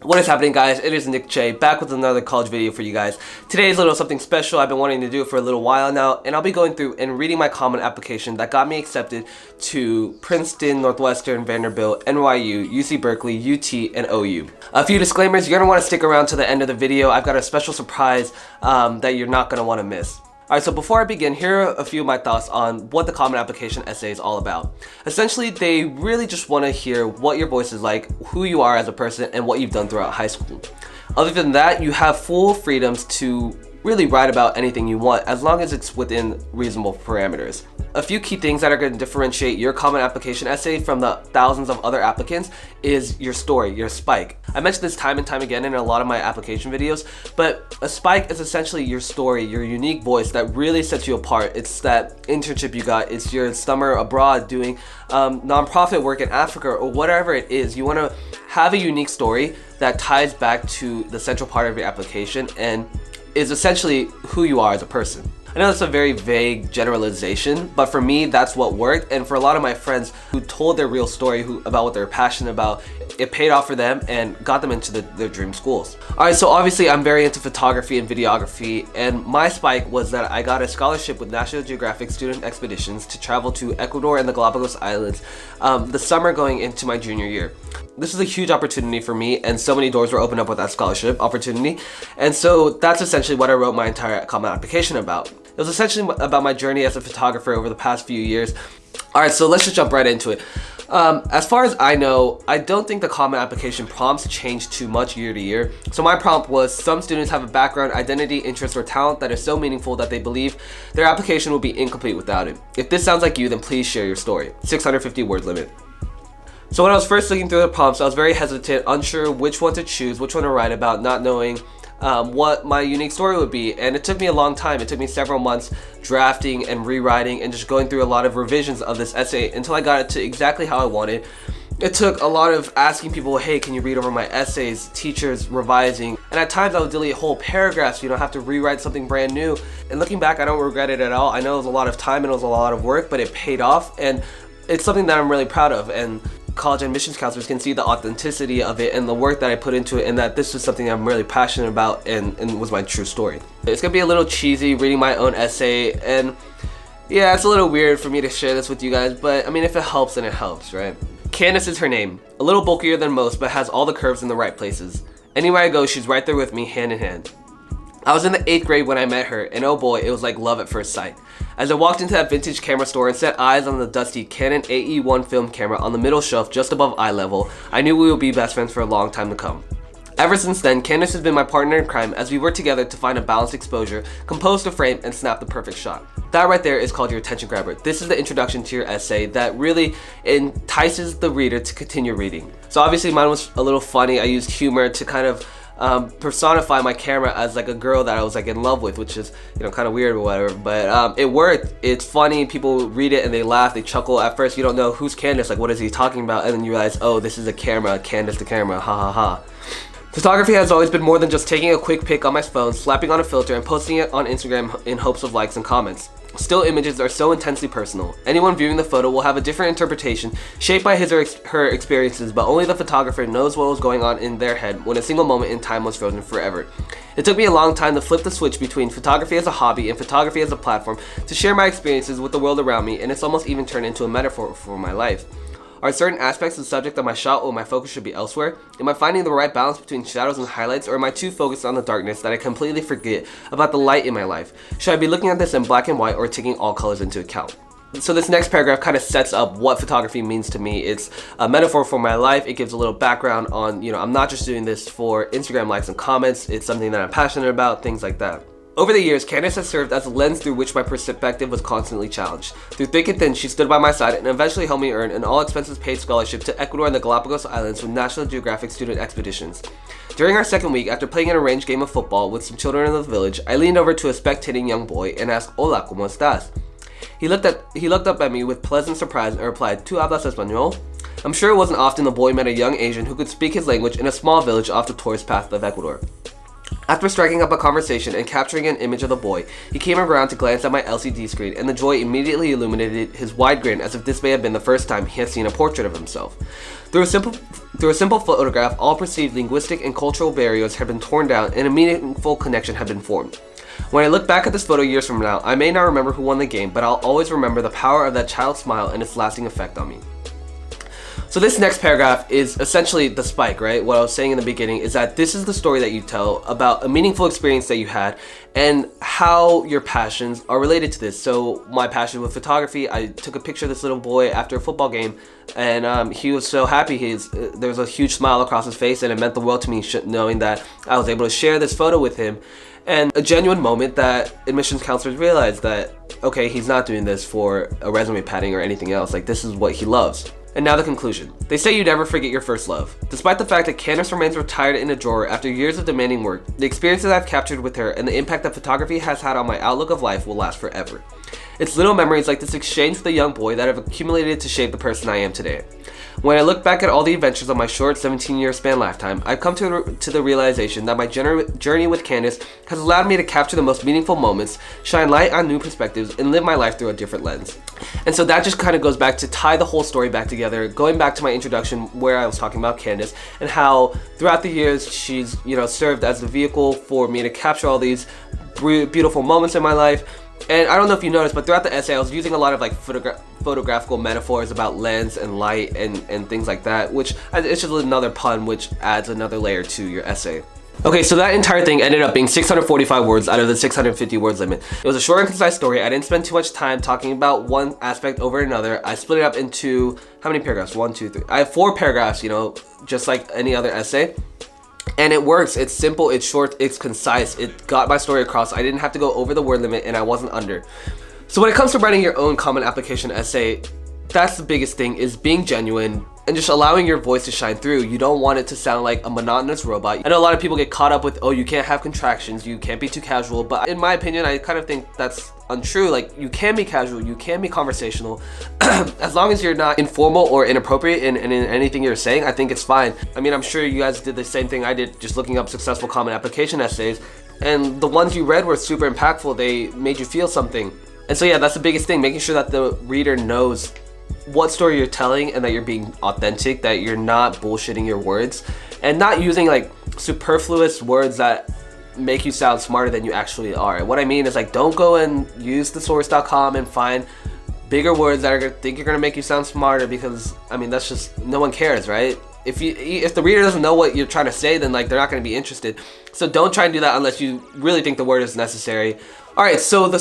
What is happening, guys? It is Nick Chae back with another college video for you guys. Today is a little something special I've been wanting to do for a little while now, and I'll be going through and reading my common application that got me accepted to Princeton, Northwestern, Vanderbilt, NYU, UC Berkeley, UT, and OU. A few disclaimers: you're going to want to stick around to the end of the video. I've got a special surprise that you're not going to want to miss. Alright, so before I begin, here are a few of my thoughts on what the Common Application essay is all about. Essentially, they really just want to hear what your voice is like, who you are as a person, and what you've done throughout high school. Other than that, you have full freedoms to really write about anything you want, as long as it's within reasonable parameters. A few key things that are going to differentiate your Common Application essay from the thousands of other applicants is your story, your spike. I mentioned this time and time again in a lot of my application videos, but a spike is essentially your story, your unique voice that really sets you apart. It's that internship you got, it's your summer abroad doing nonprofit work in Africa, or whatever it is. You want to have a unique story that ties back to the central part of your application and is essentially who you are as a person. I know that's a very vague generalization, but for me, that's what worked. And for a lot of my friends who told their real story about what they're passionate about, it paid off for them and got them into their dream schools. Alright, so obviously I'm very into photography and videography, and my spike was that I got a scholarship with National Geographic Student Expeditions to travel to Ecuador and the Galapagos Islands the summer going into my junior year. This is a huge opportunity for me, and so many doors were opened up with that scholarship opportunity, and so that's essentially what I wrote my entire common application about. It was essentially about my journey as a photographer over the past few years. Alright, so let's just jump right into it. As far as I know, I don't think the common application prompts change too much year to year. So my prompt was: some students have a background, identity, interest, or talent that is so meaningful that they believe their application will be incomplete without it. If this sounds like you, then please share your story. 650 word limit. So when I was first looking through the prompts, I was very hesitant, unsure which one to choose, which one to write about, not knowing what my unique story would be. And it took me a long time. It took me several months drafting and rewriting and just going through a lot of revisions of this essay until I got it to exactly how I wanted. It took a lot of asking people, hey, can you read over my essays, teachers revising, and at times I would delete whole paragraphs, have to rewrite something brand new. And looking back, I don't regret it at all. I know it was a lot of time and it was a lot of work, but it paid off, and it's something that I'm really proud of. And college admissions counselors can see the authenticity of it and the work that I put into it, and that this was something I'm really passionate about and was my true story. It's gonna be a little cheesy reading my own essay, and yeah, it's a little weird for me to share this with you guys, but I mean, if it helps, then it helps, right? Candace is her name. A little bulkier than most, but has all the curves in the right places. Anywhere I go, she's right there with me, hand in hand. I was in the 8th grade when I met her, and oh boy, it was like love at first sight. As I walked into that vintage camera store and set eyes on the dusty Canon AE1 film camera on the middle shelf just above eye level, I knew we would be best friends for a long time to come. Ever since then, Candace has been my partner in crime as we work together to find a balanced exposure, compose the frame, and snap the perfect shot. That right there is called your attention grabber. This is the introduction to your essay that really entices the reader to continue reading. So obviously mine was a little funny. I used humor to kind of personify my camera as like a girl that I was like in love with, which is kind of weird or whatever, but it worked. It's funny, people read it and they laugh, they chuckle. At first you don't know who's Candace, like what is he talking about, and then you realize, oh, this is a camera, Candace the camera, ha ha ha. Photography has always been more than just taking a quick pic on my phone, slapping on a filter, and posting it on Instagram in hopes of likes and comments. Still images are so intensely personal. Anyone viewing the photo will have a different interpretation, shaped by his or her experiences, but only the photographer knows what was going on in their head when a single moment in time was frozen forever. It took me a long time to flip the switch between photography as a hobby and photography as a platform to share my experiences with the world around me, and it's almost even turned into a metaphor for my life. Are certain aspects of the subject of my shot where my focus should be elsewhere? Am I finding the right balance between shadows and highlights, or am I too focused on the darkness that I completely forget about the light in my life? Should I be looking at this in black and white or taking all colors into account? So this next paragraph kind of sets up what photography means to me. It's a metaphor for my life. It gives a little background on, I'm not just doing this for Instagram likes and comments. It's something that I'm passionate about, things like that. Over the years, Candace has served as a lens through which my perspective was constantly challenged. Through thick and thin, she stood by my side and eventually helped me earn an all-expenses-paid scholarship to Ecuador and the Galapagos Islands from National Geographic Student Expeditions. During our second week, after playing an arranged game of football with some children in the village, I leaned over to a spectating young boy and asked, "Hola, ¿cómo estás?" He looked up at me with pleasant surprise and replied, "¿Tú hablas español?" I'm sure it wasn't often the boy met a young Asian who could speak his language in a small village off the tourist path of Ecuador. After striking up a conversation and capturing an image of the boy, he came around to glance at my LCD screen, and the joy immediately illuminated his wide grin as if this may have been the first time he had seen a portrait of himself. Through a simple photograph, all perceived linguistic and cultural barriers had been torn down and a meaningful connection had been formed. When I look back at this photo years from now, I may not remember who won the game, but I'll always remember the power of that child's smile and its lasting effect on me. So this next paragraph is essentially the spike, right? What I was saying in the beginning is that this is the story that you tell about a meaningful experience that you had and how your passions are related to this. So my passion with photography, I took a picture of this little boy after a football game, and he was so happy. There was a huge smile across his face, and it meant the world to me knowing that I was able to share this photo with him. And a genuine moment that admissions counselors realized that, okay, he's not doing this for a resume padding or anything else. Like, this is what he loves. And now the conclusion. They say you never forget your first love. Despite the fact that Candace remains retired in a drawer after years of demanding work, the experiences I've captured with her and the impact that photography has had on my outlook of life will last forever. It's little memories like this exchange with a young boy that have accumulated to shape the person I am today. When I look back at all the adventures of my short 17-year span lifetime, I've come to the realization that my journey with Candace has allowed me to capture the most meaningful moments, shine light on new perspectives, and live my life through a different lens. And so that just kind of goes back to tie the whole story back together, going back to my introduction where I was talking about Candace and how throughout the years she's, served as the vehicle for me to capture all these beautiful moments in my life. And I don't know if you noticed, but throughout the essay, I was using a lot of like photographical metaphors about lens and light and things like that, which it's just another pun, which adds another layer to your essay. Okay, so that entire thing ended up being 645 words out of the 650 words limit. It was a short and concise story. I didn't spend too much time talking about one aspect over another. I split it up into, how many paragraphs? 1, 2, 3. I have 4 paragraphs, just like any other essay. And it works. It's simple, it's short, it's concise. It got my story across. I didn't have to go over the word limit and I wasn't under. So when it comes to writing your own common application essay, that's the biggest thing, is being genuine and just allowing your voice to shine through. You don't want it to sound like a monotonous robot. I know a lot of people get caught up with, oh, you can't have contractions, you can't be too casual, but in my opinion, I kind of think that's untrue. Like, you can be casual, you can be conversational, as long as you're not informal or inappropriate in anything you're saying, I think it's fine. I mean, I'm sure you guys did the same thing I did, just looking up successful common application essays, and the ones you read were super impactful. They made you feel something. And so yeah, that's the biggest thing, making sure that the reader knows what story you're telling and that you're being authentic, that you're not bullshitting your words and not using like superfluous words that make you sound smarter than you actually are. And what I mean is, like, don't go and use thesource.com and find bigger words that are think you're gonna make you sound smarter, because I mean, that's just, no one cares, right? If the reader doesn't know what you're trying to say, then like they're not gonna be interested. So don't try and do that unless you really think the word is necessary. All right, so the